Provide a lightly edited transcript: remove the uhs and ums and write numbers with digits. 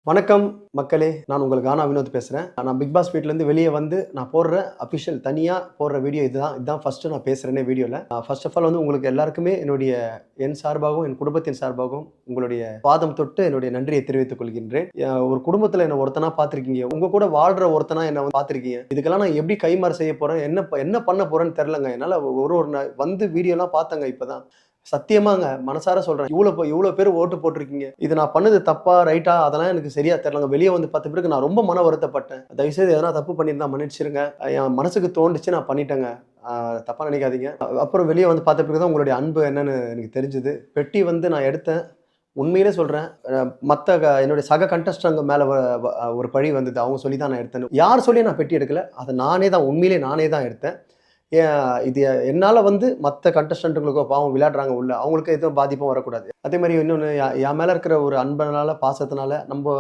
வணக்கம் மக்களே, நான் உங்கள் கானா வினோத் பேசுறேன். நான் பிக் பாஸ் வீட்லேருந்து வெளியே வந்து நான் போடுற அஃபிஷியல் தனியா போடுற வீடியோ இதுதான் ஃபர்ஸ்ட்டு நான் பேசுறேனே வீடியோல. ஃபர்ஸ்ட் ஆஃப் ஆல் வந்து உங்களுக்கு எல்லாருக்குமே என் சார்பாகவும், என் குடும்பத்தின் சார்பாகவும் உங்களுடைய பாதம் தொட்டு என்னுடைய நன்றியை தெரிவித்துக் கொள்கின்றேன். ஒரு குடும்பத்துல என்ன ஒருத்தனா பார்த்திருக்கீங்க. உங்க கூட வாழ்ற ஒருத்தனா என்ன வந்து பார்த்திருக்கீங்க. இதுக்கெல்லாம் நான் எப்படி கைமாறு செய்ய போறேன், என்ன பண்ண போறேன்னு தெரியலங்க. என்னால ஒரு ஒரு வந்து வீடியோலாம் பார்த்தேங்க இப்பதான். சத்தியமாங்க. மனசார சொல்றேன். இவ்ளோ பேர் ஓட்டு போட்டிருக்கீங்க. இது நான் பண்ணது தப்பா, ரைட்டா அதெல்லாம் எனக்கு சரியா தெரியலங்க. வெளிய வந்து பார்த்த பிறகு நான் ரொம்ப மன வருத்தப்பட்டேன். தயவுசெய்து எதனா தப்பு பண்ணியிருந்தா மன்னிச்சிருங்க. என் மனசுக்கு தோணுச்சு நான் பண்ணிட்டேங்க. தப்பா நினைக்காதீங்க. அப்புறம் வெளிய வந்து பார்த்த பிறகு தான் உங்களுடைய அன்பு என்னன்னு எனக்கு தெரிஞ்சது. பெட்டி வந்து நான் எடுத்தேன். உண்மையிலே சொல்றேன். என்னுடைய சக கண்டஸ்டன்ட்ங்க மேல ஒரு பழி வந்தது. அவங்க சொல்லி தான் நான் எடுத்தேன்னு. யார் சொல்லியும் நான் பெட்டி எடுக்கல. அத உண்மையிலே நானே தான் எடுத்தேன். இது என்னால வந்து மத்த கண்டஸ்டன்ட்களுக்கோ பாவம் விளையாடுறாங்க உள்ள. அவங்களுக்கு எதுவும் பாதிப்பும் வரக்கூடாது. அதே மாரி இன்னொன்னு என் மேல இருக்கிற ஒரு அன்புனால, பாசத்தினால நம்ப